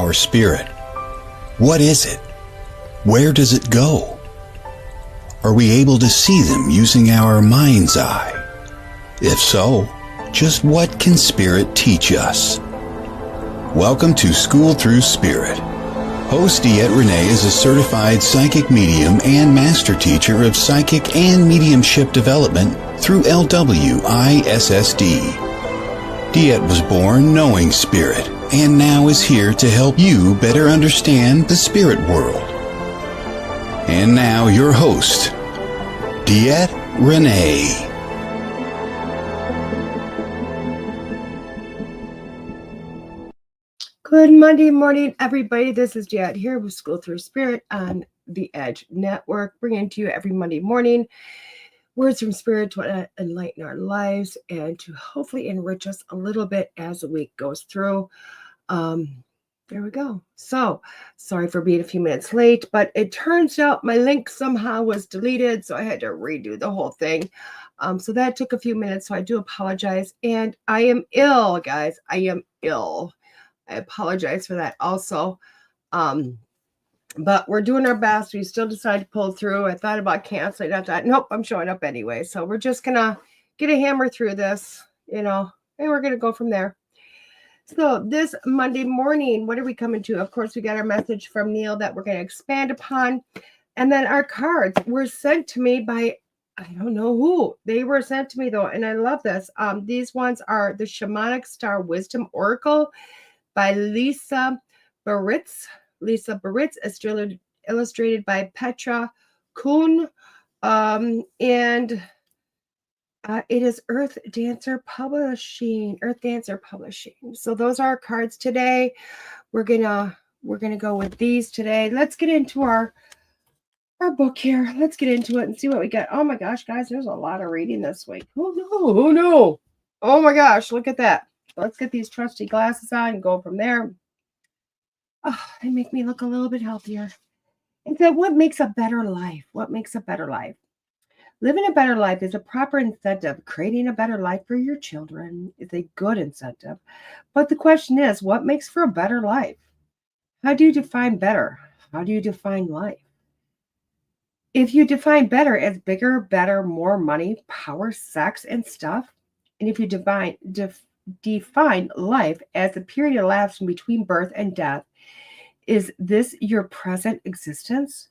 our spirit? What is it? Where does it go? Are we able to see them using our mind's eye? If so, just what can spirit teach us? Welcome to School Through Spirit. Host DeEtte Renee is a certified psychic medium and master teacher of psychic and mediumship development through LWISSD. DeEtte was born knowing spirit and now is here to help you better understand the spirit world. And now your host, DeEtte Renee. Good Monday morning, everybody. This is DeEtte here with School Through Spirit on the Edge Network, bringing to you every Monday morning words from Spirit to enlighten our lives and to hopefully enrich us a little bit as the week goes through. There we go. So, sorry for being a few minutes late, but it turns out my link somehow was deleted, so I had to redo the whole thing. So that took a few minutes, so I do apologize. And I am ill, guys. I am ill. I apologize for that also. But we're doing our best. We still decided to pull through. I thought about canceling. I thought, nope, I'm showing up anyway. So we're just going to get a hammer through this, and we're going to go from there. So this Monday morning, what are we coming to? Of course, we got our message from Neil that we're going to expand upon. And then our cards were sent to me by, I don't know who. They were sent to me, though, and I love this. These ones are the Shamanic Star Wisdom Oracle by Lisa Biritz. Lisa Biritz, illustrated by Petra Kuhn. And it is EarthDancer Publishing. EarthDancer Publishing. So those are our cards today. We're gonna go with these today. Let's get into our book here. Let's get into it and see what we got. Oh my gosh, guys, there's a lot of reading this week. Oh no. Oh my gosh, look at that. Let's get these trusty glasses on and go from there. Oh, they make me look a little bit healthier. And so what makes a better life? What makes a better life? Living a better life is a proper incentive. Creating a better life for your children is a good incentive. But the question is, what makes for a better life? How do you define better? How do you define life? If you define better as bigger, better, more money, power, sex, and stuff, and if you define life as the period elapsing between birth and death, is this your present existence?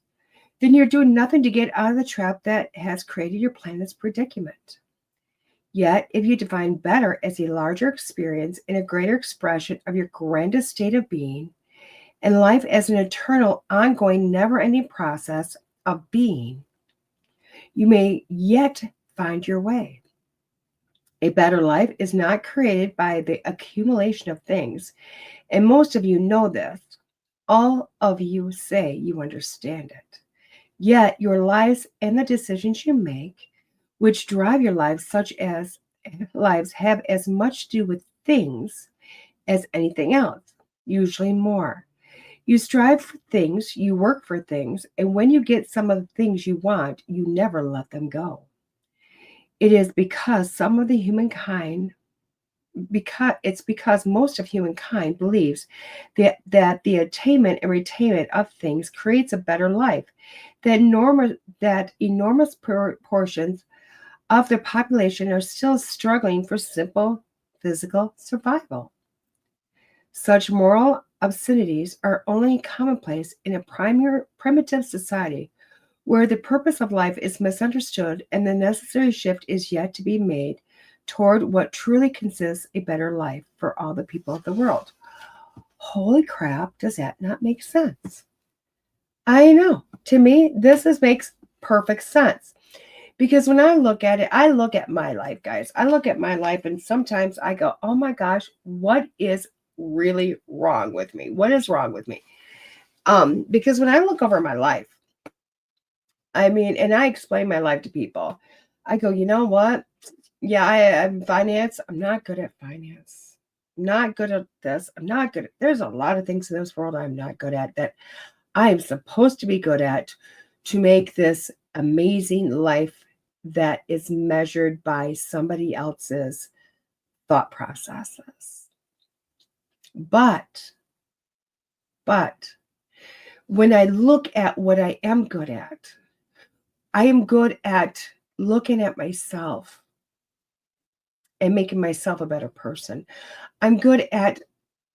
Then you're doing nothing to get out of the trap that has created your planet's predicament. Yet, if you define better as a larger experience and a greater expression of your grandest state of being, and life as an eternal, ongoing, never-ending process of being, you may yet find your way. A better life is not created by the accumulation of things, and most of you know this. All of you say you understand it. Yet your lives and the decisions you make, which drive your lives, have as much to do with things as anything else, usually more. You strive for things, you work for things, and when you get some of the things you want, you never let them go. It is because most of humankind believes that the attainment and retainment of things creates a better life, that enormous portions of the population are still struggling for simple physical survival. Such moral obscenities are only commonplace in a primitive society where the purpose of life is misunderstood and the necessary shift is yet to be made toward what truly consists a better life for all the people of the world. Holy crap, does that not make sense? I know. To me, makes perfect sense. Because when I look at it, I look at my life, guys. I look at my life and sometimes I go, oh my gosh, what is really wrong with me? What is wrong with me? Because when I look over my life, and I explain my life to people, I go, you know what? Yeah, I'm finance. I'm not good at finance. I'm not good at this. There's a lot of things in this world I'm not good at that I am supposed to be good at to make this amazing life that is measured by somebody else's thought processes. But But when I look at what I am good at, I am good at looking at myself and making myself a better person. I'm good at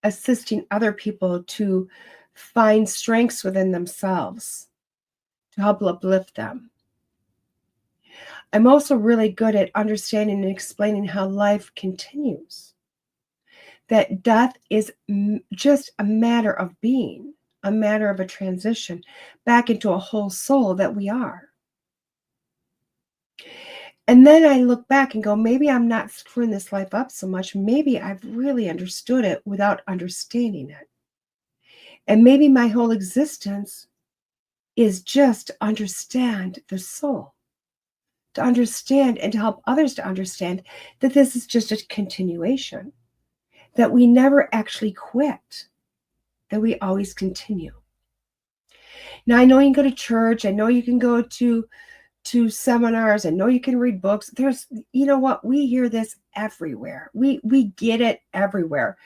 assisting other people to find strengths within themselves to help uplift them. I'm also really good at understanding and explaining how life continues. That death is just a matter of being, a matter of a transition back into a whole soul that we are. And then I look back and go, maybe I'm not screwing this life up so much. Maybe I've really understood it without understanding it. And maybe my whole existence is just to understand the soul, to understand and to help others to understand that this is just a continuation, that we never actually quit, that we always continue. Now, I know you can go to church. I know you can go to seminars. I know you can read books. There's, you know what? We hear this everywhere. We get it everywhere.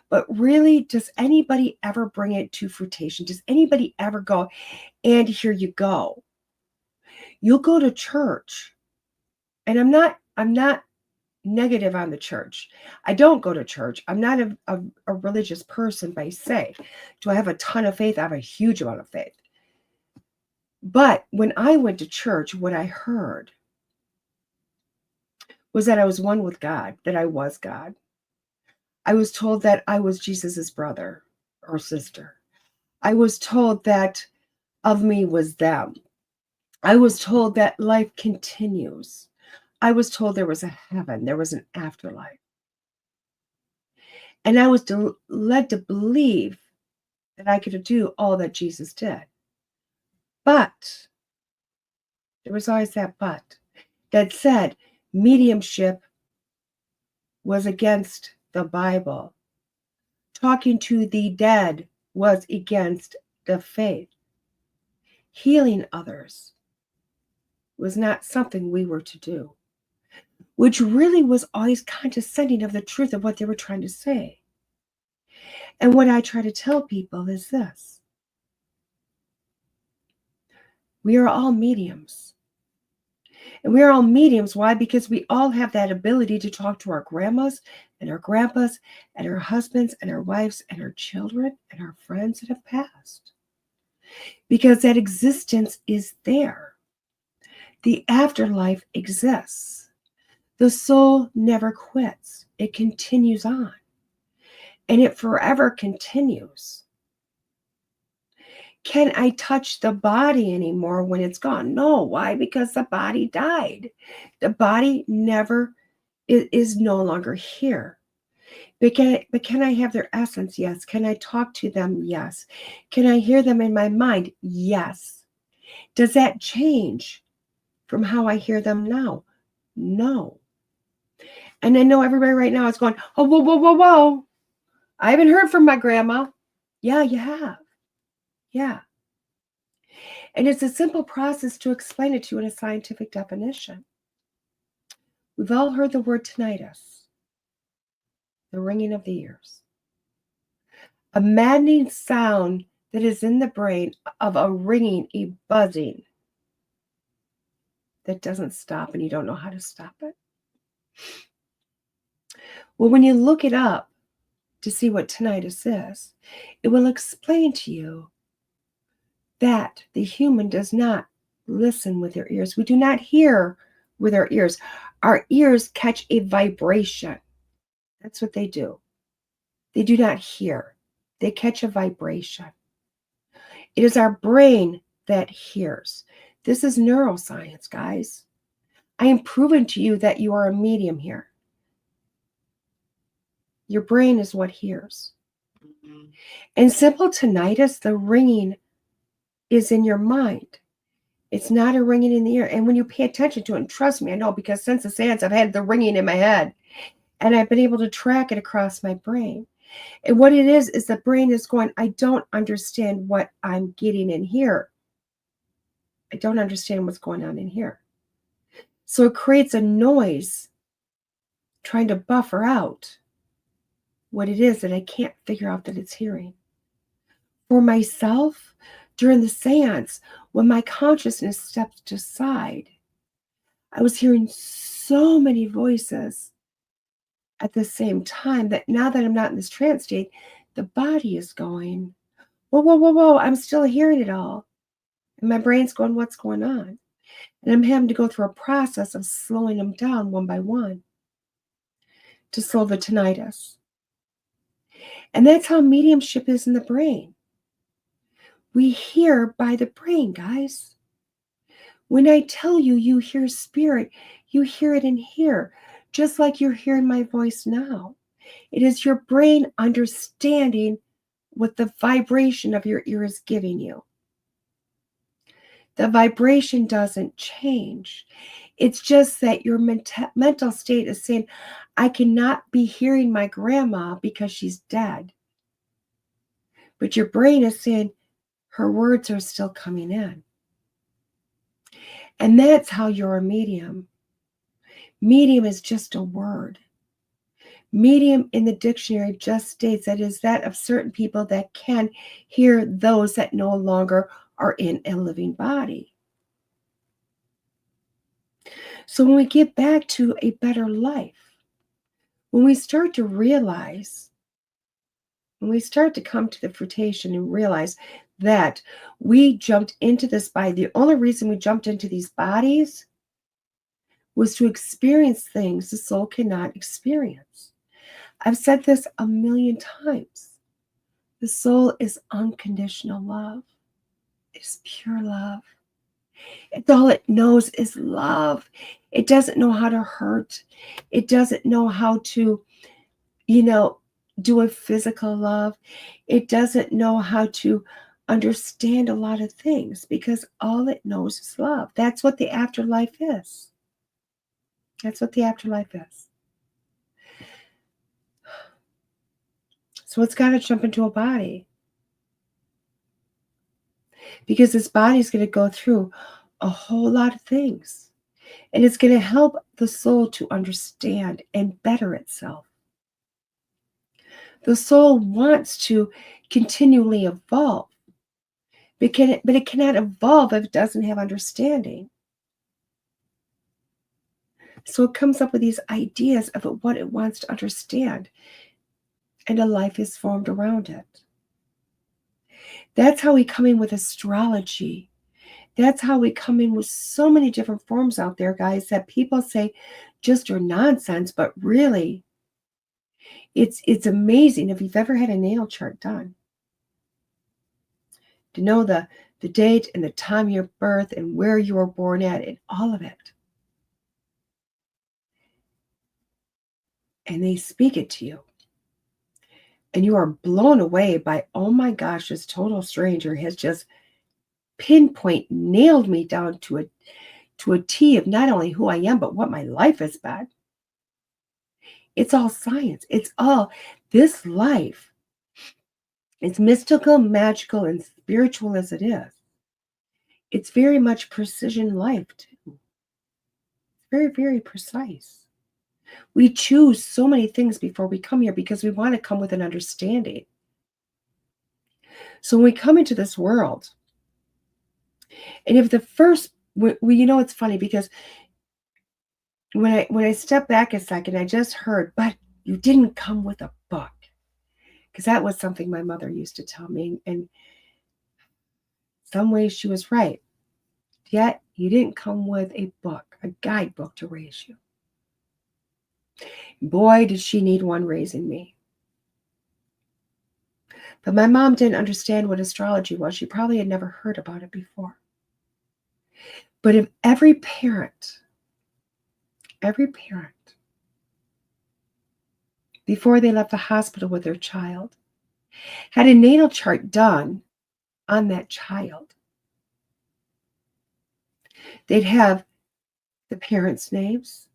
But really, does anybody ever bring it to fruition? Does anybody ever go, and here you go? You'll go to church. And I'm not negative on the church. I don't go to church. I'm not a religious person by say. Do I have a ton of faith? I have a huge amount of faith. But when I went to church, what I heard was that I was one with God, that I was God. I was told that I was Jesus's brother or sister. I was told that of me was them. I was told that life continues. I was told there was a heaven, there was an afterlife. And I was led to believe that I could do all that Jesus did. But there was always that but that said mediumship was against the Bible. Talking to the dead was against the faith. Healing others was not something we were to do, which really was always condescending of the truth of what they were trying to say. And what I try to tell people is this. We are all mediums. And we are all mediums. Why? Because we all have that ability to talk to our grandmas and our grandpas and our husbands and our wives and our children and our friends that have passed. Because that existence is there. The afterlife exists. The soul never quits. It continues on. And it forever continues. Can I touch the body anymore when it's gone? No. Why? Because the body died. The body never is no longer here. But can I have their essence? Yes. Can I talk to them? Yes. Can I hear them in my mind? Yes. Does that change from how I hear them now? No. And I know everybody right now is going, oh, whoa, whoa, whoa, whoa. I haven't heard from my grandma. Yeah, you have. Yeah. And it's a simple process to explain it to you in a scientific definition. We've all heard the word tinnitus, the ringing of the ears. A maddening sound that is in the brain of a ringing, a buzzing that doesn't stop and you don't know how to stop it. Well, when you look it up to see what tinnitus is, it will explain to you that the human does not listen with their ears. We do not hear with our ears. Our ears catch a vibration. That's what they do. They do not hear. They catch a vibration. It is our brain that hears. This is neuroscience, guys. I am proving to you that you are a medium here. Your brain is what hears. In simple tinnitus, the ringing is in your mind. It's not a ringing in the ear. And when you pay attention to it, and trust me, I know, because since the seance, I've had the ringing in my head and I've been able to track it across my brain. And what it is the brain is going, I don't understand what I'm getting in here. I don't understand what's going on in here. So it creates a noise trying to buffer out what it is that I can't figure out that it's hearing. for myself during the seance, when my consciousness stepped aside, I was hearing so many voices at the same time that now that I'm not in this trance state, the body is going, whoa, whoa, whoa, whoa, I'm still hearing it all. And my brain's going, what's going on? And I'm having to go through a process of slowing them down one by one to slow the tinnitus. And that's how mediumship is in the brain. We hear by the brain, guys. When I tell you, you hear spirit, you hear it in here, just like you're hearing my voice now. It is your brain understanding what the vibration of your ear is giving you. The vibration doesn't change. It's just that your mental state is saying, I cannot be hearing my grandma because she's dead. But your brain is saying, her words are still coming in. And that's how you're a medium. Medium is just a word. Medium in the dictionary just states that it is that of certain people that can hear those that no longer are in a living body. So when we get back to a better life, when we start to realize, when we start to come to the fruition and realize that we jumped into this body, the only reason we jumped into these bodies was to experience things the soul cannot experience. I've said this a million times. The soul is unconditional love. It's pure love. It's all it knows is love. It doesn't know how to hurt. It doesn't know how to, do a physical love. It doesn't know how to understand a lot of things because all it knows is love. That's what the afterlife is. That's what the afterlife is. So it's got to jump into a body. Because this body is going to go through a whole lot of things. And it's going to help the soul to understand and better itself. The soul wants to continually evolve. But it cannot evolve if it doesn't have understanding. So it comes up with these ideas of what it wants to understand. And a life is formed around it. That's how we come in with astrology. That's how we come in with so many different forms out there, guys, that people say just are nonsense, but really, it's amazing if you've ever had a natal chart done. To know the date and the time of your birth and where you were born at and all of it. And they speak it to you. And you are blown away by, oh my gosh, this total stranger has just pinpoint nailed me down to a T of not only who I am, but what my life has been. It's all science. It's all this life. It's mystical, magical, and spiritual as it is. It's very much precision life, too. It's very, very precise. We choose so many things before we come here because we want to come with an understanding. So when we come into this world, and if the first, it's funny because when I step back a second, I just heard, but you didn't come with a book. Because that was something my mother used to tell me. And in some ways she was right. Yet you didn't come with a book, a guidebook to raise you. Boy, did she need one raising me. But my mom didn't understand what astrology was. She probably had never heard about it before. But if every parent, before they left the hospital with their child, had a natal chart done on that child, they'd have the parents' names,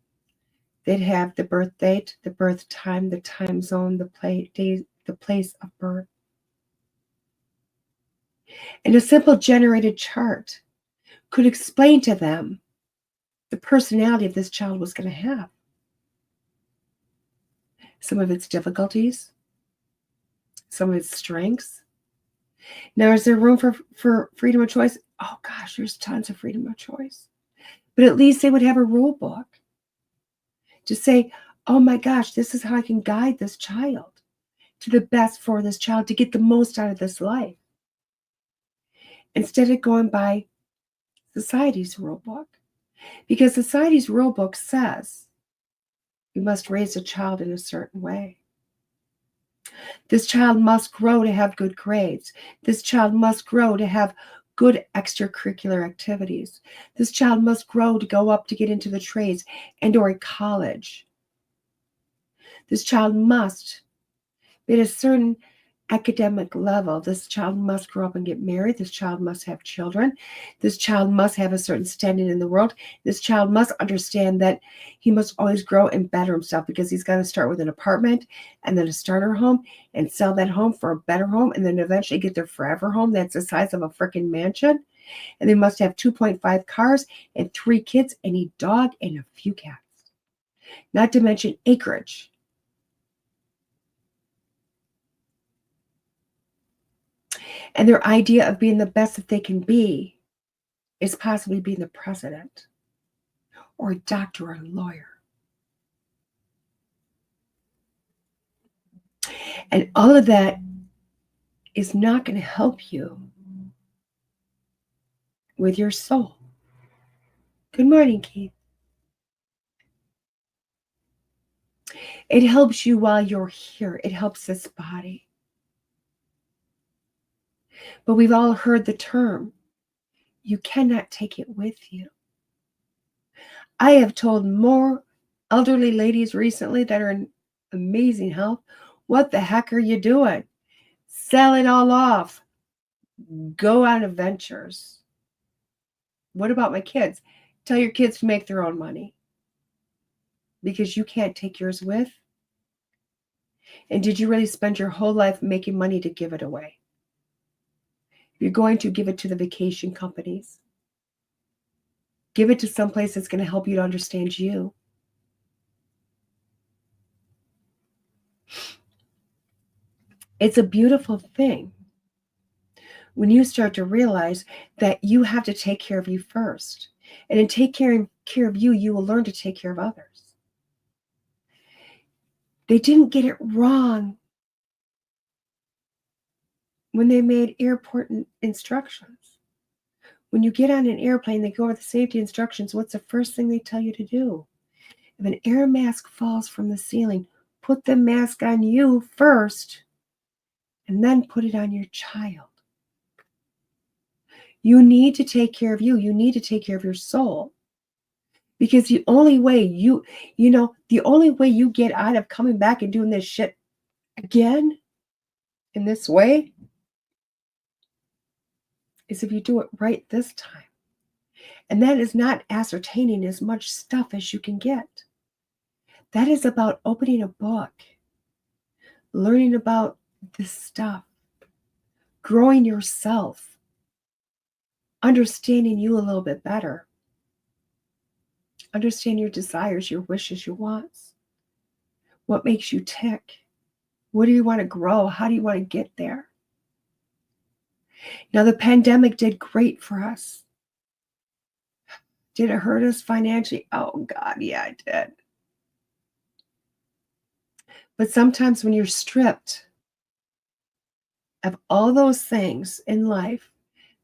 they'd have the birth date, the birth time, the time zone, the place of birth. And a simple generated chart could explain to them the personality of this child was going to have. Some of its difficulties, some of its strengths, Now, is there room for freedom of choice? Oh gosh, there's tons of freedom of choice. But at least they would have a rule book to say, oh my gosh, this is how I can guide this child to the best for this child to get the most out of this life. Instead of going by society's rule book. Because society's rule book says you must raise a child in a certain way. This child must grow to have good grades. This child must grow to have good extracurricular activities. This child must grow to go up to get into the trades and or a college. This child must be at a certain academic level. This child must grow up and get married. This child must have children. This child must have a certain standing in the world. This child must understand that he must always grow and better himself because he's got to start with an apartment and then a starter home and sell that home for a better home and then eventually get their forever home that's the size of a freaking mansion. And they must have 2.5 cars and 3 kids and a dog and a few cats. Not to mention acreage. And their idea of being the best that they can be is possibly being the president or a doctor or a lawyer. And all of that is not going to help you with your soul. Good morning, Keith. It helps you while you're here. It helps this body. But we've all heard the term, you cannot take it with you. I have told more elderly ladies recently that are in amazing health, what the heck are you doing? Sell it all off. Go on adventures. What about my kids? Tell your kids to make their own money. Because you can't take yours with. And did you really spend your whole life making money to give it away? You're going to give it to the vacation companies. Give it to someplace that's going to help you to understand you. It's a beautiful thing when you start to realize that you have to take care of you first. And in taking care of you, you will learn to take care of others. They didn't get it wrong when they made airport instructions. When you get on an airplane, they go over the safety instructions. What's the first thing they tell you to do? If an air mask falls from the ceiling, put the mask on you first and then put it on your child. You need to take care of you. You need to take care of your soul. Because the only way the only way you get out of coming back and doing this shit again in this way is if you do it right this time. And that is not ascertaining as much stuff as you can get. That is about opening a book, learning about this stuff, growing yourself, understanding you a little bit better, understand your desires, your wishes, your wants, what makes you tick, what do you want to grow, how do you want to get there? Now, the pandemic did great for us. Did it hurt us financially? Oh, God, yeah, it did. But sometimes when you're stripped of all those things in life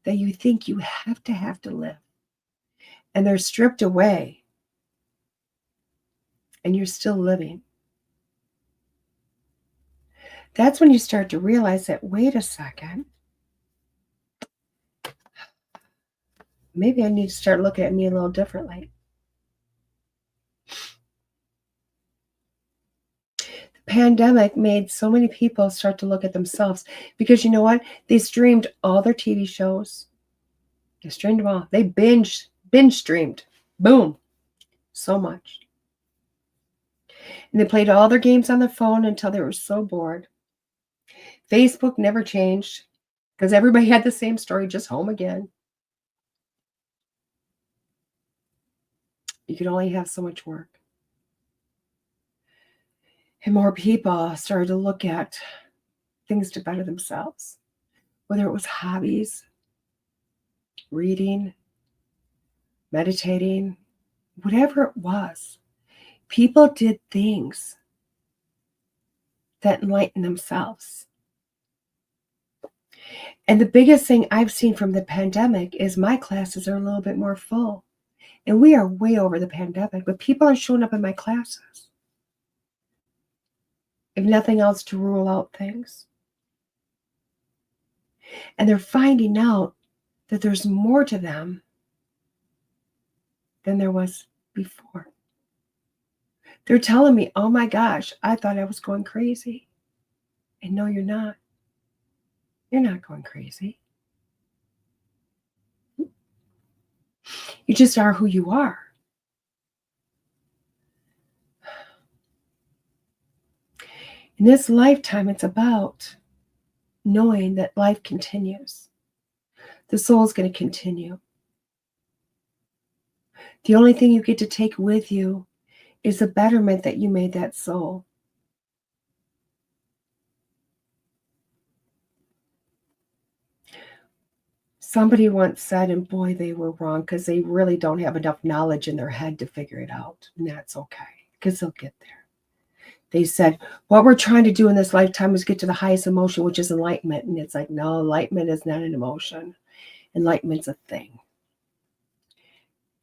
that you think you have to live, and they're stripped away, and you're still living, that's when you start to realize that, wait a second, maybe I need to start looking at me a little differently. The pandemic made so many people start to look at themselves because you know what? They streamed all their TV shows. They streamed them all. They binge streamed. Boom. So much. And they played all their games on their phone until they were so bored. Facebook never changed because everybody had the same story, just home again. You could only have so much work. And more people started to look at things to better themselves. whether it was hobbies, reading, meditating, whatever it was. People did things that enlightened themselves. And the biggest thing I've seen from the pandemic is my classes are a little bit more full. And we are way over the pandemic, but people are showing up in my classes. If nothing else, to rule out things. And they're finding out that there's more to them than there was before. They're telling me, oh my gosh, I thought I was going crazy. And no, you're not. You're not going crazy. You just are who you are. In this lifetime, it's about knowing that life continues. The soul is going to continue. The only thing you get to take with you is the betterment that you made that soul. Somebody once said, and boy, they were wrong, because they really don't have enough knowledge in their head to figure it out. And that's okay, because they'll get there. They said, what we're trying to do in this lifetime is get to the highest emotion, which is enlightenment. And it's like, no, enlightenment is not an emotion. Enlightenment's a thing.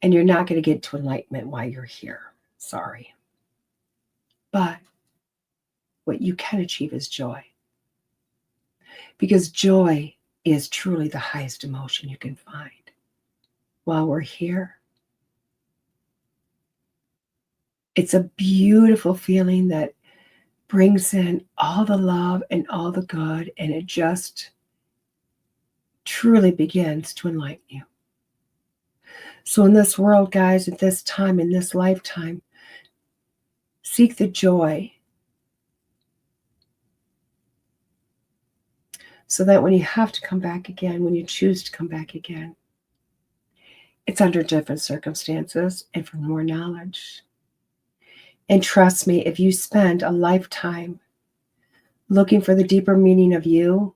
And you're not going to get to enlightenment while you're here. Sorry. But what you can achieve is joy. Because joy is truly the highest emotion you can find while we're here. It's a beautiful feeling that brings in all the love and all the good, and it just truly begins to enlighten you. So in this world, guys, at this time, in this lifetime, seek the joy so that when you have to come back again, when you choose to come back again, it's under different circumstances and for more knowledge. And trust me, if you spend a lifetime looking for the deeper meaning of you,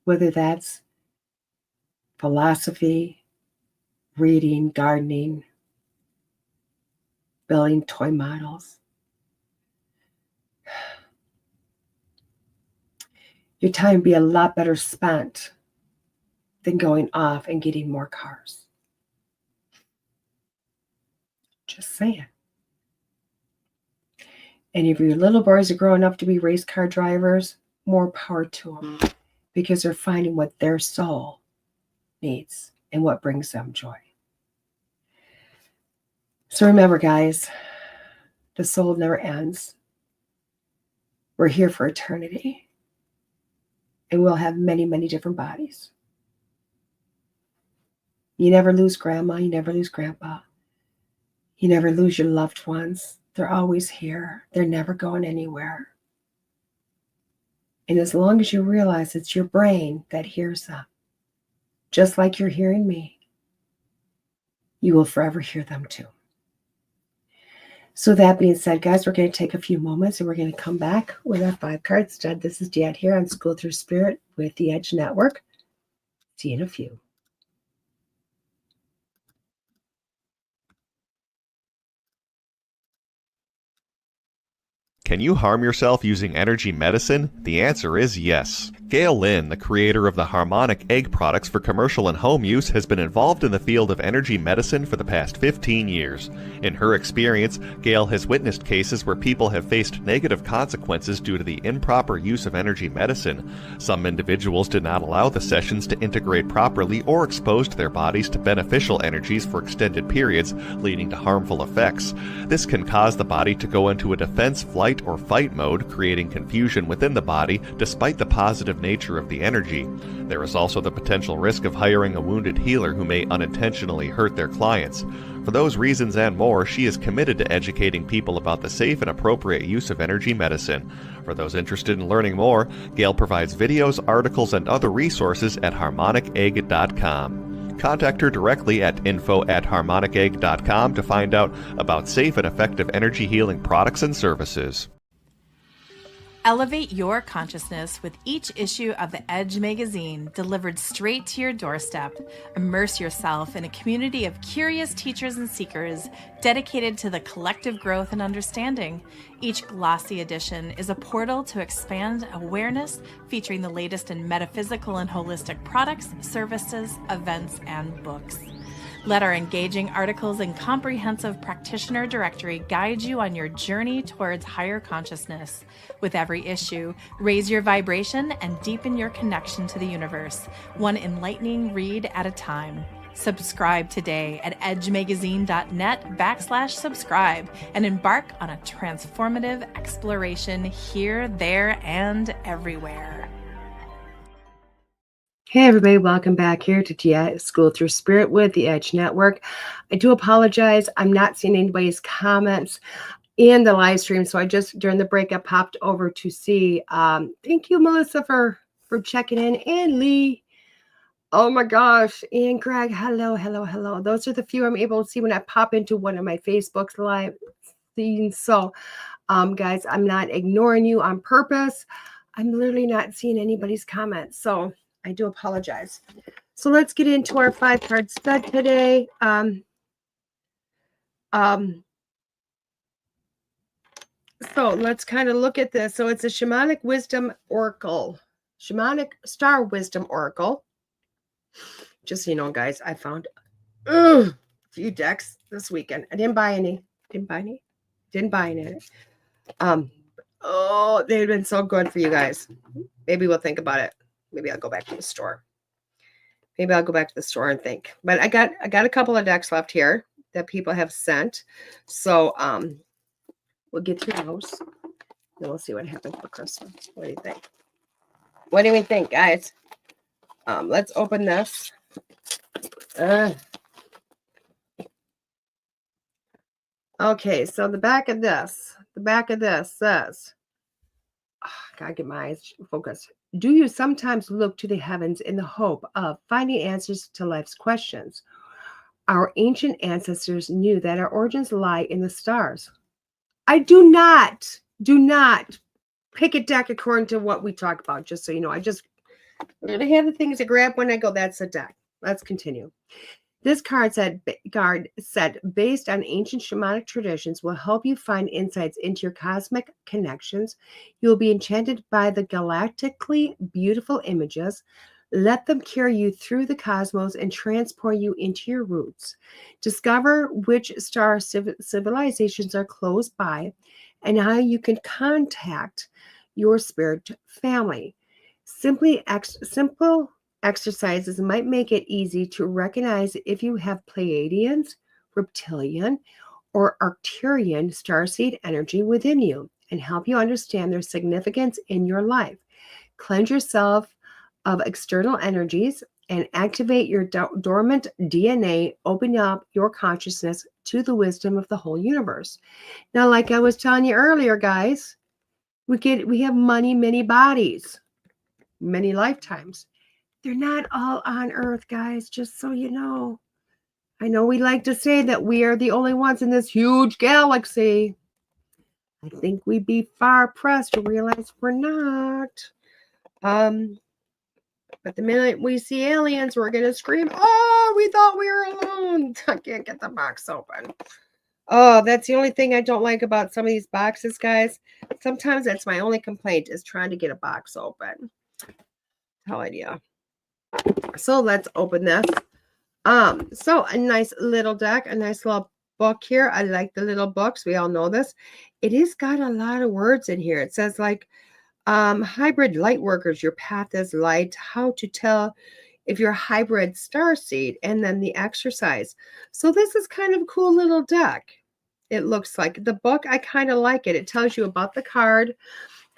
whether that's philosophy, reading, gardening, building toy models, your time would be a lot better spent than going off and getting more cars. Just saying. And if your little boys are growing up to be race car drivers, more power to them, because they're finding what their soul needs and what brings them joy. So remember, guys, the soul never ends. We're here for eternity. And we'll have many, many different bodies. You never lose grandma. You never lose grandpa. You never lose your loved ones. They're always here. They're never going anywhere. And as long as you realize it's your brain that hears them, just like you're hearing me, you will forever hear them too. So that being said, guys, we're going to take a few moments and we're going to come back with our 5 card stud. This is DeEtte here on School Through Spirit with the Edge Network. See you in a few. Can you harm yourself using energy medicine? The answer is yes. Gail Lynn, the creator of the Harmonic Egg products for commercial and home use, has been involved in the field of energy medicine for the past 15 years. In her experience, Gail has witnessed cases where people have faced negative consequences due to the improper use of energy medicine. Some individuals did not allow the sessions to integrate properly or exposed their bodies to beneficial energies for extended periods, leading to harmful effects. This can cause the body to go into a defense, flight, or fight mode, creating confusion within the body despite the positive nature of the energy. There is also the potential risk of hiring a wounded healer who may unintentionally hurt their clients. For those reasons and more, she is committed to educating people about the safe and appropriate use of energy medicine. For those interested in learning more, Gail provides videos, articles, and other resources at harmonicegg.com. Contact her directly at info@harmonicegg.com to find out about safe and effective energy healing products and services. Elevate your consciousness with each issue of the Edge magazine delivered straight to your doorstep. Immerse yourself in a community of curious teachers and seekers dedicated to the collective growth and understanding. Each glossy edition is a portal to expand awareness, featuring the latest in metaphysical and holistic products, services, events, and books. Let our engaging articles and comprehensive practitioner directory guide you on your journey towards higher consciousness. With every issue, raise your vibration and deepen your connection to the universe, one enlightening read at a time. Subscribe today at edgemagazine.net/subscribe and embark on a transformative exploration here, there, and everywhere. Hey everybody, welcome back here to DeEtte School Through Spirit with the Edge Network. I do apologize. I'm not seeing anybody's comments in the live stream, so I just, during the break, I popped over to see. Thank you, Melissa, for checking in. And Lee, oh my gosh, and Greg, hello, hello, hello. Those are the few I'm able to see when I pop into one of my Facebook's live scenes. So, guys, I'm not ignoring you on purpose. I'm literally not seeing anybody's comments. So I do apologize. So let's get into our 5-card stud today. So let's kind of look at this. So it's a Shamanic Wisdom Oracle, Shamanic Star Wisdom Oracle. Just so you know, guys, I found a few decks this weekend. I didn't buy any. Didn't buy any. Oh, they've been so good for you guys. Maybe we'll think about it. Maybe I'll go back to the store. Maybe I'll go back to the store and think. But I got a couple of decks left here that people have sent. So we'll get through those. Then we'll see what happens for Christmas. What do you think? What do we think, guys? Let's open this. Okay, so the back of this says, gotta get my eyes focused. Do you sometimes look to the heavens in the hope of finding answers to life's questions? Our ancient ancestors knew that our origins lie in the stars. I do not pick a deck according to what we talk about, just so you know. I have the things to grab when I go, that's a deck. Let's continue. This card said, based on ancient shamanic traditions, will help you find insights into your cosmic connections. You will be enchanted by the galactically beautiful images. Let them carry you through the cosmos and transport you into your roots. Discover which star civilizations are close by and how you can contact your spirit family. Simple exercises might make it easy to recognize if you have Pleiadians, reptilian, or Arcturian starseed energy within you and help you understand their significance in your life. Cleanse yourself of external energies and activate your dormant DNA, opening up your consciousness to the wisdom of the whole universe. Now, like I was telling you earlier, guys, we have many bodies, many lifetimes. They're not all on Earth, guys, just so you know. I know we like to say that we are the only ones in this huge galaxy. I think we'd be far-pressed to realize we're not. But the minute we see aliens, we're going to scream, oh, we thought we were alone. I can't get the box open. Oh, that's the only thing I don't like about some of these boxes, guys. Sometimes that's my only complaint, is trying to get a box open. Telling you. So let's open this. So a nice little deck, a nice little book here. I like the little books. We all know this. It has got a lot of words in here. It says like, hybrid light workers, your path is light, how to tell if you're a hybrid starseed, and then the exercise. So this is kind of a cool little deck. It looks like the book. I kind of like it. It tells you about the card,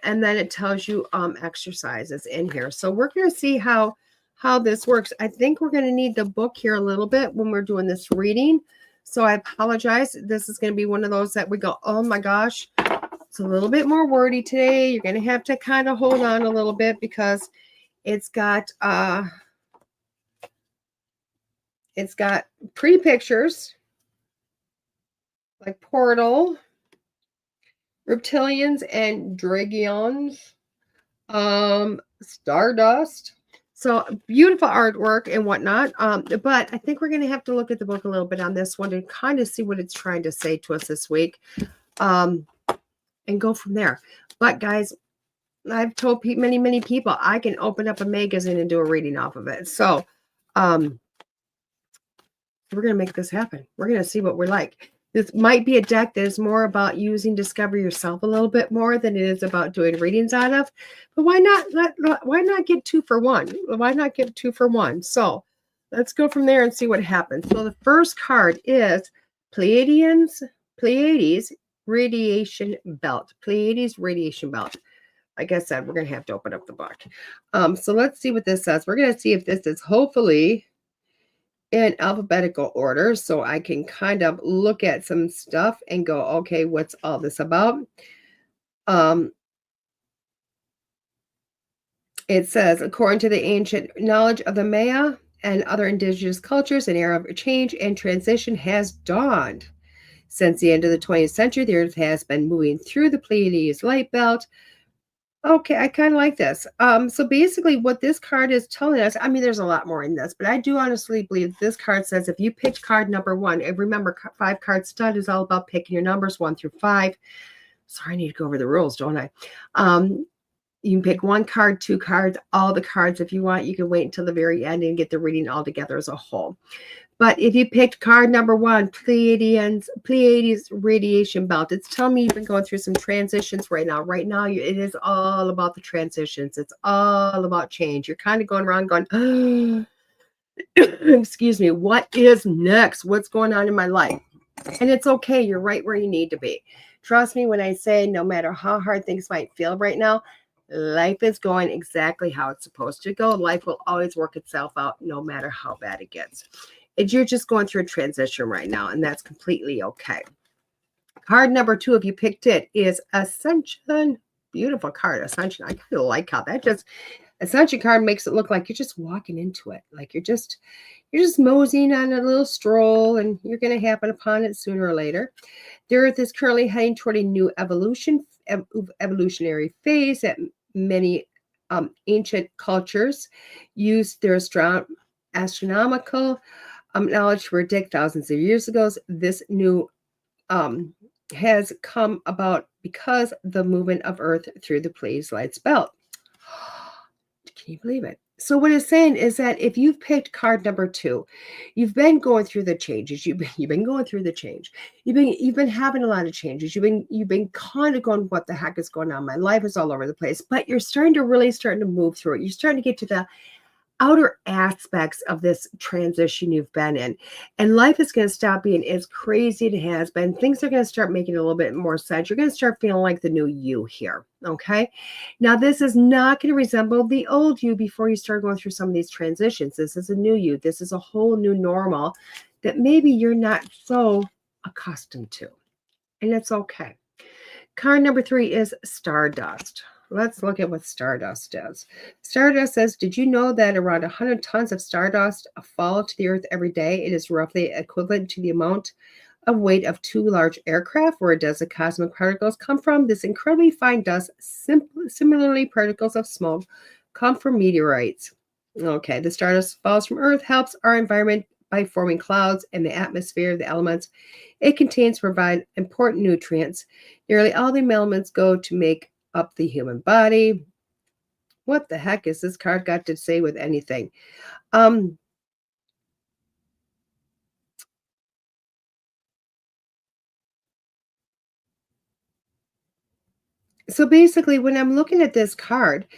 and then it tells you exercises in here. So we're going to see how this works. I think we're going to need the book here a little bit when we're doing this reading. So I apologize. This is going to be one of those that we go, oh my gosh, it's a little bit more wordy today. You're going to have to kind of hold on a little bit because it's got pretty pictures like portal, reptilians and dragons, stardust. So beautiful artwork and whatnot. But I think we're going to have to look at the book a little bit on this one to kind of see what it's trying to say to us this week, and go from there. But guys, I've told many people I can open up a magazine and do a reading off of it. So we're going to make this happen. We're going to see what we're like. This might be a deck that is more about using Discover Yourself a little bit more than it is about doing readings out of. But why not get 2 for 1? Why not get 2 for 1? So let's go from there and see what happens. So the first card is Pleiades Radiation Belt. Pleiades Radiation Belt. Like I said, we're going to have to open up the book. So let's see what this says. We're going to see if this is hopefully in alphabetical order, so I can kind of look at some stuff and go, okay, what's all this about? It says, according to the ancient knowledge of the Maya and other indigenous cultures, an era of change and transition has dawned. Since the end of the 20th century, the Earth has been moving through the Pleiades light belt. Okay, I kind of like this. So basically what this card is telling us, I mean, there's a lot more in this, but I do honestly believe this card says if you picked card number 1, and remember 5-card stud is all about picking your numbers 1 through 5. Sorry, I need to go over the rules, don't I? You can pick 1 card, 2 cards, all the cards if you want. You can wait until the very end and get the reading all together as a whole. But if you picked card number 1, Pleiades Radiation Belt, it's telling me you've been going through some transitions right now. Right now, it is all about the transitions. It's all about change. You're kind of going around going, excuse me, what is next? What's going on in my life? And it's okay. You're right where you need to be. Trust me when I say no matter how hard things might feel right now, life is going exactly how it's supposed to go. Life will always work itself out no matter how bad it gets. You're just going through a transition right now, and that's completely okay. Card number 2, if you picked it, is Ascension. Beautiful card, Ascension. I kind of like how that just, Ascension card makes it look like you're just walking into it. Like you're just moseying on a little stroll, and you're going to happen upon it sooner or later. The Earth is currently heading toward a new evolutionary phase that many ancient cultures used their astronomical knowledge to predict thousands of years ago. This new has come about because the movement of Earth through the Pleiades light belt. Can you believe it? So what it's saying is that if you've picked card number 2, you've been going through the changes. You've been going through the change. You've been having a lot of changes. You've been kind of going, what the heck is going on? My life is all over the place. But you're starting to move through it. You're starting to get to the outer aspects of this transition you've been in, and life is going to stop being as crazy as it has been. Things are going to start making a little bit more sense. You're going to start feeling like the new you here. Okay, now this is not going to resemble the old you before you start going through some of these transitions. This is a new you. This is a whole new normal that maybe you're not so accustomed to, and it's okay. Card number 3 is Stardust. Let's look at what stardust does. Stardust says, did you know that around 100 tons of stardust fall to the Earth every day? It is roughly equivalent to the amount of weight of 2 large aircraft. Where does the cosmic particles come from? This incredibly fine dust, similarly particles of smoke, come from meteorites. Okay, the stardust falls from Earth, helps our environment by forming clouds and the atmosphere, the elements it contains provide important nutrients. Nearly all the elements go to make up the human body. What the heck is this card got to say with anything? So basically, when I'm looking at this card,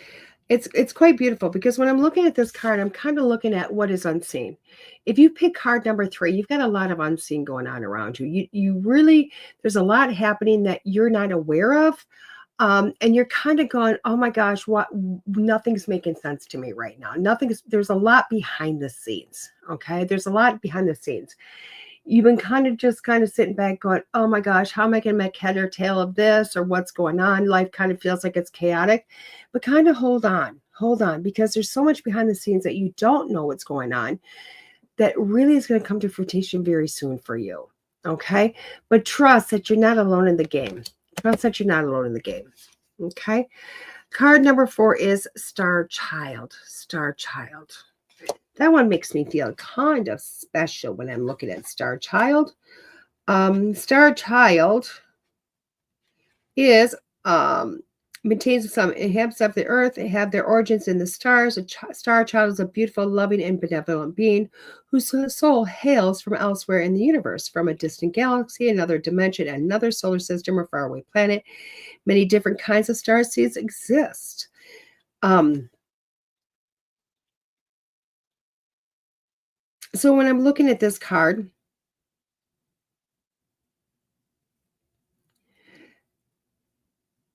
it's quite beautiful, because when I'm looking at this card, I'm kind of looking at what is unseen. If you pick card number 3, you've got a lot of unseen going on around you. You really, there's a lot happening that you're not aware of. And you're kind of going, oh my gosh, nothing's making sense to me right now. There's a lot behind the scenes. Okay. There's a lot behind the scenes. You've been kind of sitting back going, oh my gosh, how am I going to make head or tail of this, or what's going on? Life kind of feels like it's chaotic, but kind of hold on, because there's so much behind the scenes that you don't know what's going on that really is going to come to fruition very soon for you. Okay. But trust that you're not alone in the game. Well, since you're not alone in the game. Okay. Card number 4 is Star Child. Star Child. That one makes me feel kind of special when I'm looking at Star Child. Star Child is maintains some inhabitants of the earth. They have their origins in the stars. A star child is a beautiful, loving, and benevolent being whose soul hails from elsewhere in the universe, from a distant galaxy, another dimension, another solar system, or faraway planet. Many different kinds of star seeds exist. So when I'm looking at this card,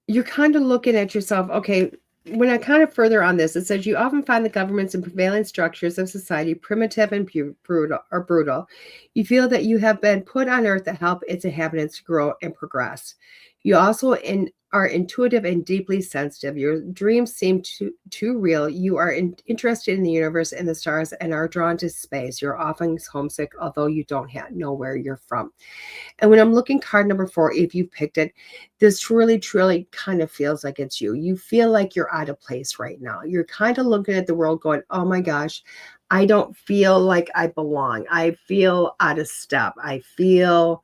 you're kind of looking at yourself, okay, when I kind of further on this, it says you often find the governments and prevailing structures of society primitive and brutal. You feel that you have been put on earth to help its inhabitants grow and progress. You also are intuitive and deeply sensitive. Your dreams seem too real. You are interested in the universe and the stars and are drawn to space. You're often homesick, although you don't know where you're from. And when I'm looking card number 4, if you picked it, this truly kind of feels like it's you. You feel like you're out of place right now. You're kind of looking at the world going, oh my gosh, I don't feel like I belong. I feel out of step. I feel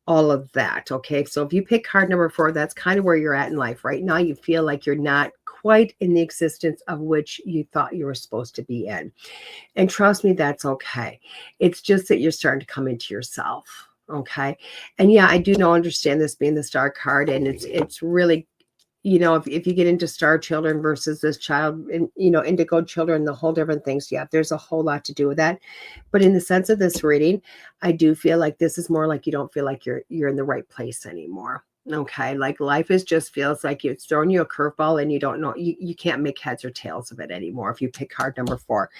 all of that. Okay. So if you pick card number 4, that's kind of where you're at in life right now. You feel like you're not quite in the existence of which you thought you were supposed to be in. And trust me, that's okay. It's just that you're starting to come into yourself. Okay. And yeah, I do understand this being the star card, and it's really, if you get into star children versus this child and, indigo children, the whole different things. Yeah, there's a whole lot to do with that. But in the sense of this reading, I do feel like this is more like you don't feel like you're in the right place anymore. Okay. Like life just feels like it's throwing you a curveball and you don't know, you can't make heads or tails of it anymore if you pick card number 4.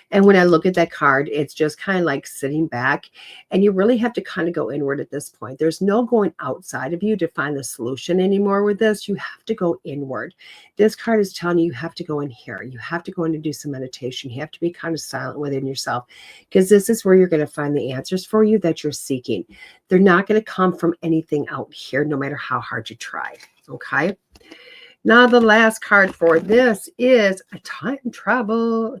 And when I look at that card, it's just kind of like sitting back, and you really have to kind of go inward at this point. There's no going outside of you to find the solution anymore with this. You have to go inward. This card is telling you have to go in here. You have to go in and do some meditation. You have to be kind of silent within yourself, because this is where you're going to find the answers for you that you're seeking. They're not going to come from anything out here, no matter how hard you try. Okay. Now, the last card for this is a time travel.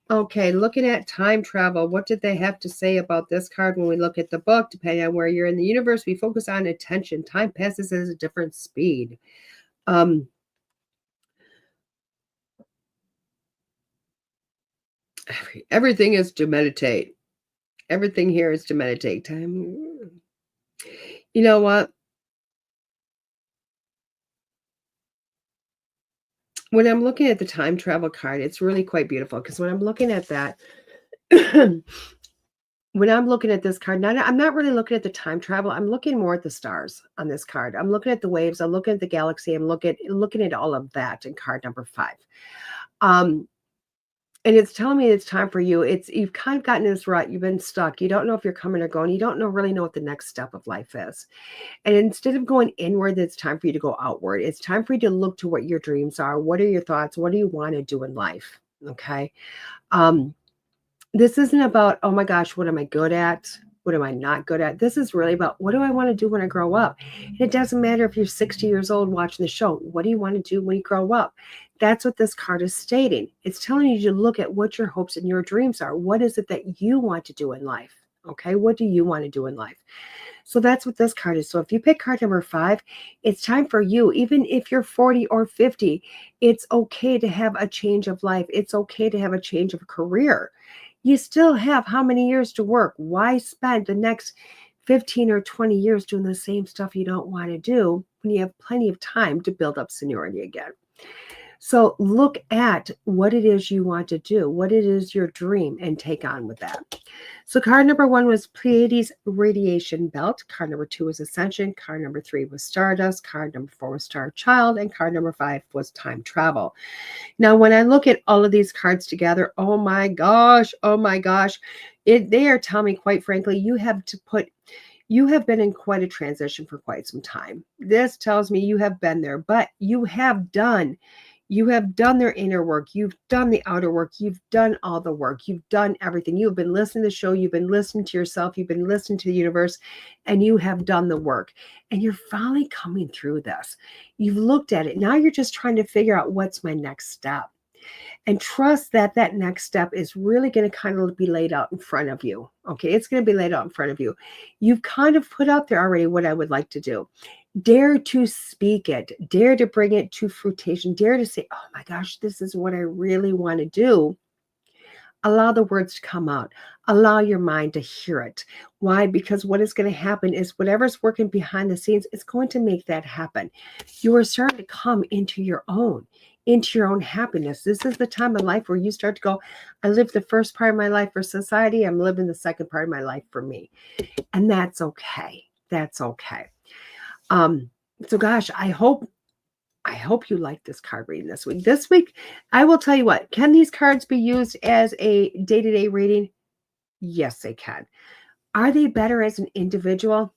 Okay, looking at time travel, what did they have to say about this card when we look at the book? Depending on where you're in the universe, we focus on attention. Time passes at a different speed. Everything is to meditate. Everything here is to meditate. Time. You know what? When I'm looking at the time travel card, it's really quite beautiful, because when I'm looking at that, when I'm looking at this card, I'm not really looking at the time travel. I'm looking more at the stars on this card. I'm looking at the waves. I'm looking at the galaxy. I'm looking at all of that in card number 5. And it's telling me it's time for you. You've kind of gotten in this rut. You've been stuck. You don't know if you're coming or going. You don't really know what the next step of life is. And instead of going inward, it's time for you to go outward. It's time for you to look to what your dreams are. What are your thoughts? What do you want to do in life? Okay. This isn't about, oh my gosh, what am I good at? What am I not good at? This is really about, what do I want to do when I grow up? And it doesn't matter if you're 60 years old watching the show. What do you want to do when you grow up? That's what this card is stating. It's telling you to look at what your hopes and your dreams are. What is it that you want to do in life? Okay, what do you want to do in life? So that's what this card is. So if you pick card number 5, it's time for you. Even if you're 40 or 50, it's okay to have a change of life. It's okay to have a change of career. You still have how many years to work? Why spend the next 15 or 20 years doing the same stuff you don't want to do when you have plenty of time to build up seniority again? So look at what it is you want to do, what it is your dream, and take on with that. So card number 1 was Pleiades Radiation Belt. Card number 2 was Ascension. Card number 3 was Stardust. Card number 4 was Star Child. And card number 5 was Time Travel. Now, when I look at all of these cards together, oh my gosh, they are telling me, quite frankly, you have been in quite a transition for quite some time. This tells me you have been there, but you have done You have done their inner work. You've done the outer work. You've done all the work. You've done everything. You've been listening to the show. You've been listening to yourself. You've been listening to the universe, and you have done the work. And you're finally coming through this. You've looked at it. Now you're just trying to figure out what's my next step. And trust that that next step is really going to kind of be laid out in front of you. Okay, it's going to be laid out in front of you. You've kind of put out there already what I would like to do. Dare to speak it. Dare to bring it to fruition. Dare to say, oh my gosh, this is what I really want to do. Allow the words to come out. Allow your mind to hear it. Why? Because what is going to happen is whatever's working behind the scenes is going to make that happen. You are starting to come into your own happiness. This is the time of life where you start to go, I lived the first part of my life for society. I'm living the second part of my life for me. And that's okay. That's okay. So gosh, I hope you like this card reading this week. This week, I will tell you what, can these cards be used as a day-to-day reading? Yes, they can. Are they better as an individual?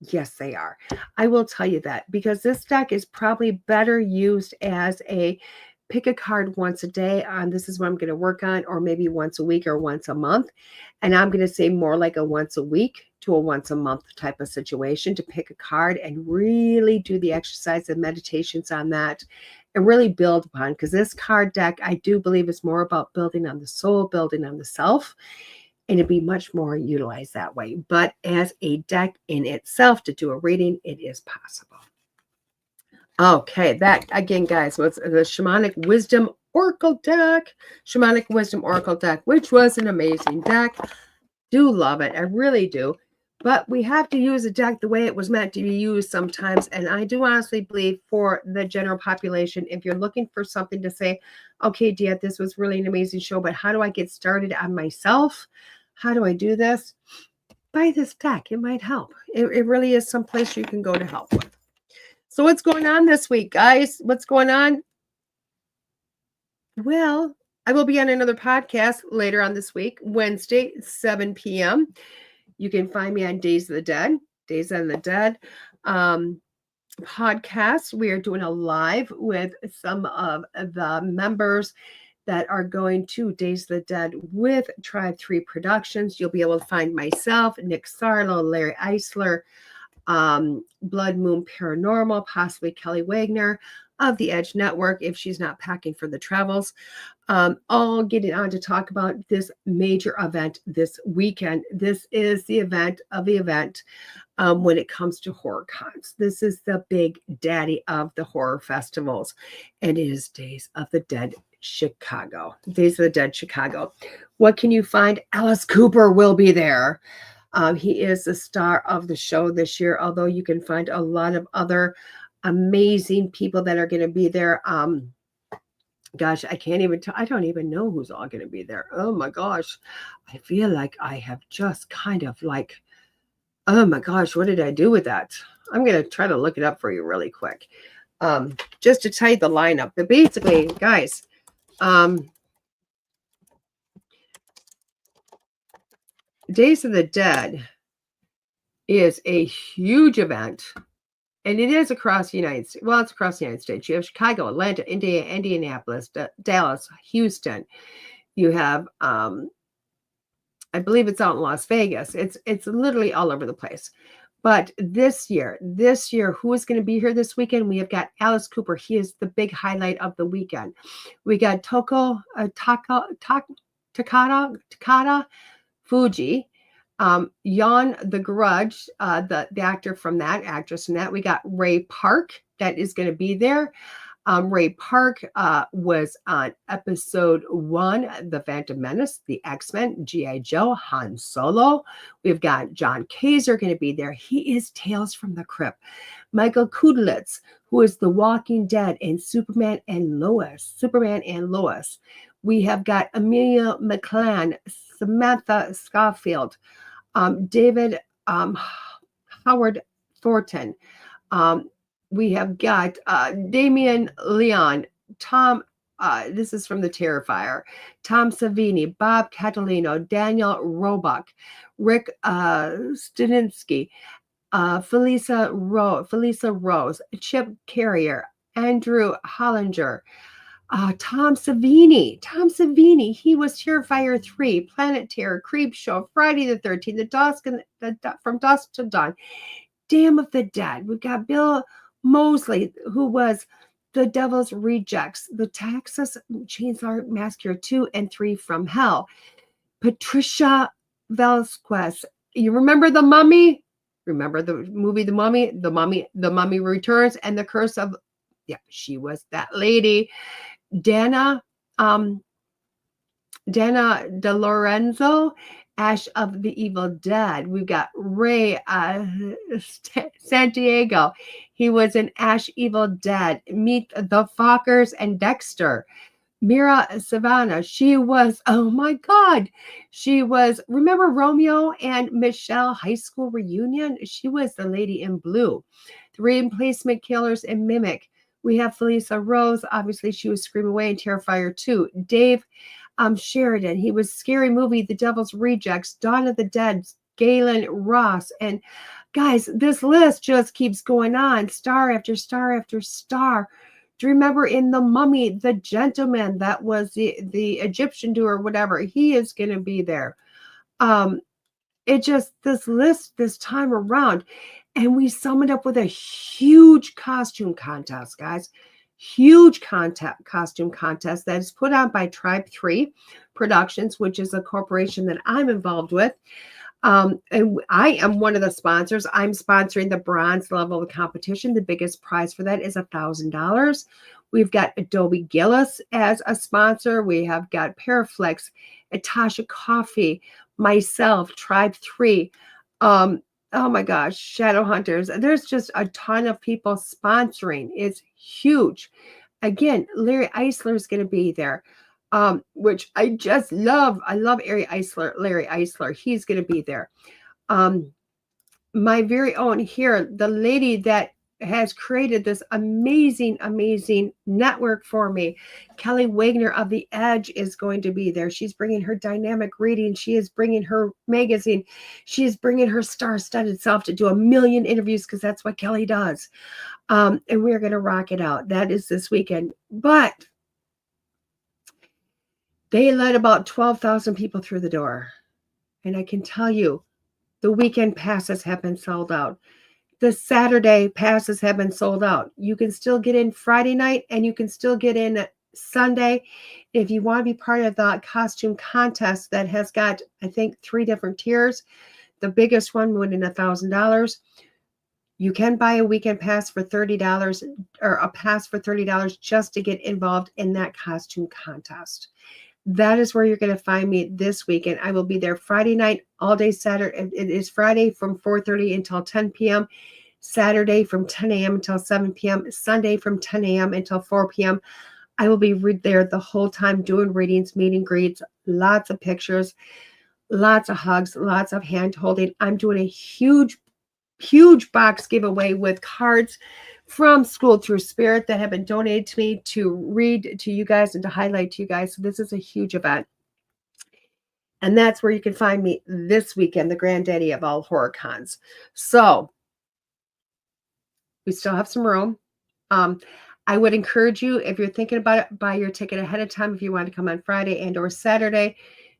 Yes, they are. I will tell you that because this deck is probably better used as a pick a card once a day on this is what I'm going to work on, or maybe once a week or once a month. And I'm going to say more like a once a week to a once a month type of situation to pick a card and really do the exercise and meditations on that and really build upon, because this card deck, I do believe, is more about building on the soul, building on the self, and it'd be much more utilized that way. But as a deck in itself to do a reading, it is possible. Okay, that again, guys, was the Shamanic Wisdom Oracle deck. Shamanic Wisdom Oracle deck, which was an amazing deck. Do love it. I really do. But we have to use a deck the way it was meant to be used sometimes. And I do honestly believe for the general population, if you're looking for something to say, okay, DeEtte, this was really an amazing show, but how do I get started on myself? How do I do this? Buy this deck. It might help. It really is some place you can go to help with. So what's going on this week, guys? What's going on? Well, I will be on another podcast later on this week, Wednesday, 7 p.m. You can find me on Days of the Dead podcast. We are doing a live with some of the members that are going to Days of the Dead with Tribe 3 Productions. You'll be able to find myself, Nick Sarlo, Larry Eisler, Blood Moon Paranormal, possibly Kelly Wagner of the Edge Network if she's not packing for the travels, all getting on to talk about this major event this weekend. This is the event of the event when it comes to horror cons. This is the big daddy of the horror festivals, and it is Days of the Dead Chicago. Days of the Dead Chicago. What can you find? Alice Cooper will be there. He is the star of the show this year, although you can find a lot of other amazing people that are going to be there. Gosh, I don't even know who's all going to be there. Oh my gosh. I feel like I have just kind of like, oh my gosh, what did I do with that? I'm going to try to look it up for you really quick. Just to tell you the lineup. But basically, guys, Days of the Dead is a huge event, and it is across the United States. Well, it's across the United States. You have Chicago, Atlanta, Indianapolis, Dallas, Houston. You have, I believe it's out in Las Vegas. It's literally all over the place. But this year, who is going to be here this weekend? We have got Alice Cooper. He is the big highlight of the weekend. We got Takada Fuji, Yon the Grudge, the actor from that, actress from that. We got Ray Park that is going to be there. Ray Park was on episode 1, The Phantom Menace, the X-Men, G.I. Joe, Han Solo. We've got John Kaiser going to be there. He is Tales from the Crypt. Michael Kudlitz, who is The Walking Dead and Superman and Lois. We have got Amelia McCann, Samantha Schofield, David Howard Thornton. We have got Damian Leon, Tom, this is from the Terrifier, Tom Savini, Bob Catalino, Daniel Roebuck, Rick Studinsky, Felisa Rose, Chip Carrier, Andrew Hollinger, Tom Savini. Tom Savini. He was Terrifier 3, Planet Terror, Creep Show, Friday the 13th, From Dusk to Dawn, Dam of the Dead. We've got Bill Moseley, who was The Devil's Rejects, the Texas Chainsaw Massacre 2 and 3 from Hell. Patricia Velasquez. You remember The Mummy? Remember the movie The Mummy? The Mummy Returns and The Curse of... Yeah, she was that lady. Dana DeLorenzo, Ash of the Evil Dead. We've got Ray Santiago. He was in Ash Evil Dead. Meet the Fockers and Dexter. Mira Savannah. She was, oh my God. She was, remember Romeo and Michelle high school reunion? She was the lady in blue. The Replacement Killers and Mimic. We have Felissa Rose. Obviously, she was Scream Away in Terrifier 2. Dave Sheridan. He was Scary Movie, The Devil's Rejects, Dawn of the Dead, Galen Ross. And guys, this list just keeps going on. Star after star after star. Do you remember in The Mummy, the gentleman that was the Egyptian dude or whatever? He is going to be there. It just, this list this time around. And we summed up with a huge costume contest, guys. Huge costume contest that is put on by Tribe 3 Productions, which is a corporation that I'm involved with. And I am one of the sponsors. I'm sponsoring the bronze level of the competition. The biggest prize for that is $1,000. We've got Adobe Gillis as a sponsor. We have got Paraflex, Atasha Coffee, myself, Tribe 3. Oh my gosh, Shadow Hunters. There's just a ton of people sponsoring. It's huge. Again, Larry Eisler is going to be there, which I just love. I love Larry Eisler. He's going to be there. My very own here, the lady that has created this amazing, amazing network for me, Kelly Wagner of The Edge, is going to be there. She's bringing her dynamic reading. She is bringing her magazine. She is bringing her star-studded self to do 1 million interviews, because that's what Kelly does. And we're going to rock it out. That is this weekend. But they let about 12,000 people through the door. And I can tell you, the weekend passes have been sold out. The Saturday passes have been sold out. You can still get in Friday night, and you can still get in Sunday. If you want to be part of the costume contest that has got, I think, 3 different tiers, the biggest one would in $1,000. You can buy a weekend pass for $30 or a pass for $30 just to get involved in that costume contest. That is where you're going to find me this weekend. I will be there Friday night, all day Saturday. It is Friday from 4:30 until 10 p.m. Saturday from 10 a.m. until 7 p.m. Sunday from 10 a.m. until 4 p.m. I will be there the whole time doing readings, meet and greets, lots of pictures, lots of hugs, lots of hand holding. I'm doing a huge box giveaway with cards from School Through Spirit that have been donated to me to read to you guys and to highlight to you guys. So this is a huge event. And that's where you can find me this weekend, the granddaddy of all horror cons. So we still have some room. I would encourage you, if you're thinking about it, buy your ticket ahead of time if you want to come on Friday and or Saturday,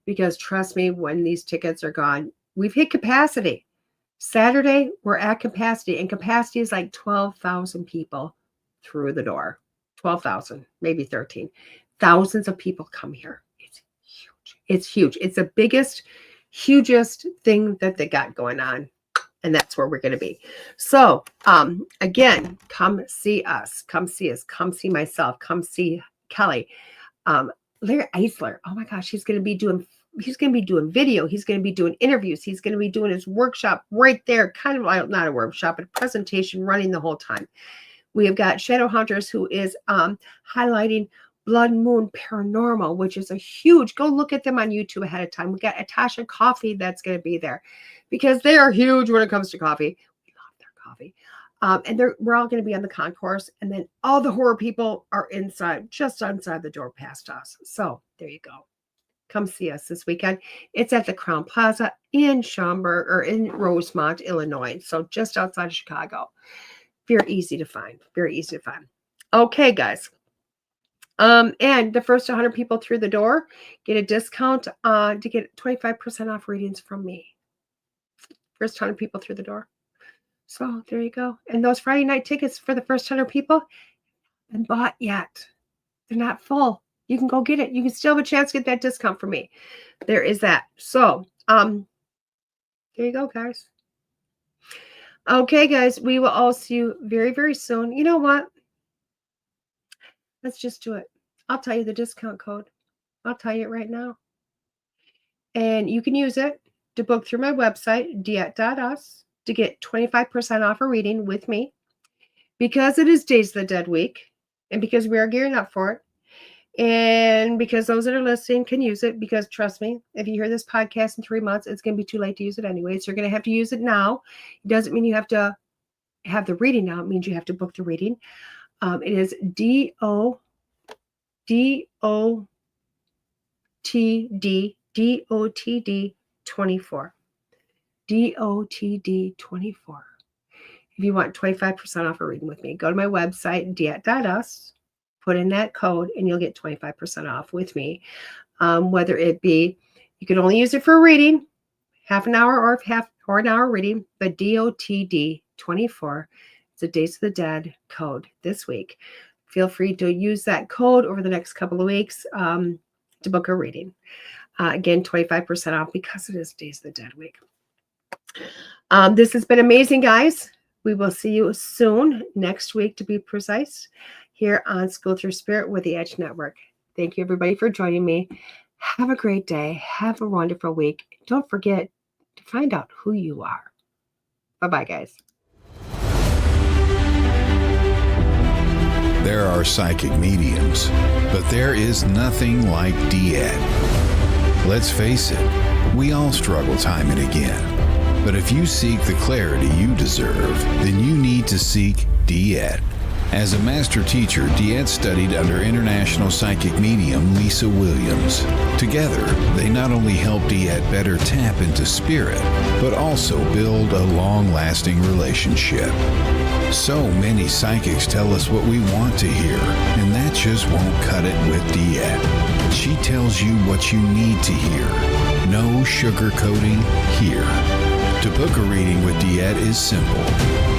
because trust me, when these tickets are gone, we've hit capacity. Saturday, we're at capacity, and capacity is like 12,000 people through the door. 12,000, maybe 13. Thousands of people come here. It's huge. It's huge. It's the biggest, hugest thing that they got going on, and that's where we're going to be. So, again, come see us. Come see us. Come see myself. Come see Kelly. Larry Eisler. Oh my gosh, he's going to be doing video. He's going to be doing interviews. He's going to be doing his workshop right there. Kind of not a workshop, but a presentation running the whole time. We have got Shadow Hunters, who is highlighting Blood Moon Paranormal, which is a huge, go look at them on YouTube ahead of time. We got Atasha Coffee that's going to be there, because they are huge when it comes to coffee. We love their coffee. And we're all going to be on the concourse. And then all the horror people are inside, just outside the door past us. So there you go. Come see us this weekend. It's at the Crown Plaza in Schaumburg, or in Rosemont, Illinois. So just outside of Chicago. Very easy to find. Very easy to find. Okay, guys. And the first 100 people through the door get a discount to get 25% off readings from me. First 100 people through the door. So there you go. And those Friday night tickets for the first 100 people haven't been bought yet. They're not full. You can go get it. You can still have a chance to get that discount from me. There is that. So there you go, guys. Okay, guys, we will all see you very, very soon. You know what? Let's just do it. I'll tell you the discount code. I'll tell you it right now. And you can use it to book through my website, DeEtte.us, to get 25% off a reading with me. Because it is Days of the Dead week, and because we are gearing up for it, and because those that are listening can use it, because trust me, if you hear this podcast in 3 months, it's going to be too late to use it anyway. So you're going to have to use it now. It doesn't mean you have to have the reading now. It means you have to book the reading. It is DOTD 24. DOTD 24. If you want 25% off a reading with me, go to my website, DeEtte.us, put in that code, and you'll get 25% off with me. Whether it be, you can only use it for a reading, half an hour or an hour reading, but DOTD 24, it's a Days of the Dead code this week. Feel free to use that code over the next couple of weeks to book a reading. Again, 25% off because it is Days of the Dead week. This has been amazing, guys. We will see you soon, next week to be precise, here on School Through Spirit with the Edge Network. Thank you, everybody, for joining me. Have a great day. Have a wonderful week. Don't forget to find out who you are. Bye-bye, guys. There are psychic mediums, but there is nothing like DeEtte. Let's face it, we all struggle time and again. But if you seek the clarity you deserve, then you need to seek DeEtte. As a master teacher, DeEtte studied under international psychic medium Lisa Williams. Together, they not only help DeEtte better tap into spirit, but also build a long-lasting relationship. So many psychics tell us what we want to hear, and that just won't cut it with DeEtte. She tells you what you need to hear. No sugarcoating here. To book a reading with DeEtte is simple.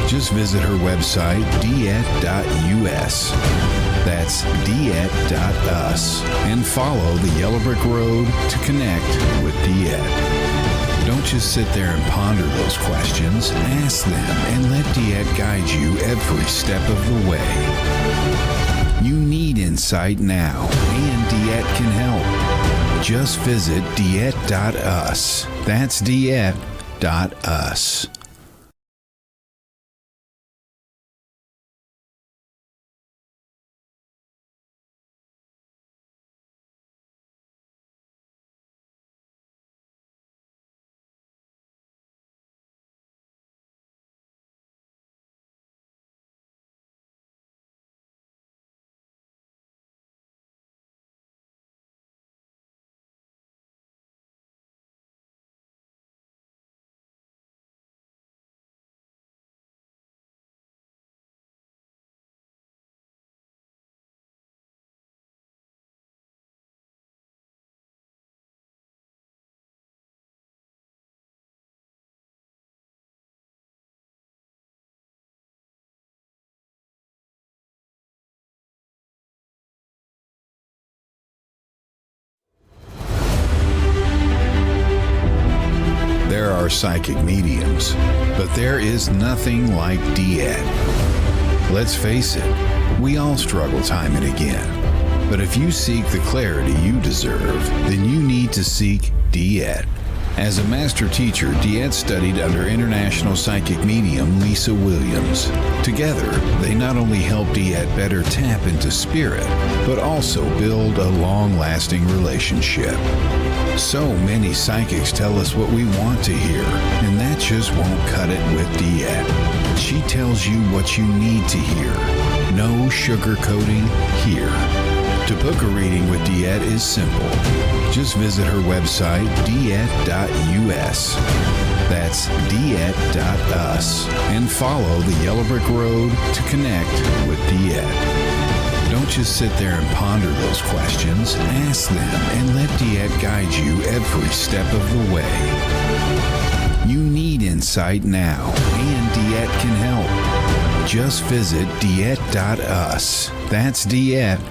Just visit her website, DeEtte.us. That's DeEtte.us. And follow the yellow brick road to connect with DeEtte. Don't just sit there and ponder those questions. Ask them and let DeEtte guide you every step of the way. You need insight now, and DeEtte can help. Just visit DeEtte.us. That's DeEtte.us. There are psychic mediums, but there is nothing like DeEtte. Let's face it, we all struggle time and again. But if you seek the clarity you deserve, then you need to seek DeEtte. As a master teacher, DeEtte studied under international psychic medium Lisa Williams. Together, they not only help DeEtte better tap into spirit, but also build a long-lasting relationship. So many psychics tell us what we want to hear, and that just won't cut it with DeEtte. She tells you what you need to hear. No sugarcoating here. To book a reading with DeEtte is simple. Just visit her website, DeEtte.us. That's DeEtte.us. And follow the yellow brick road to connect with DeEtte. Don't just sit there and ponder those questions. Ask them and let DeEtte guide you every step of the way. You need insight now, and DeEtte can help. Just visit DeEtte.us. That's DeEtte.us.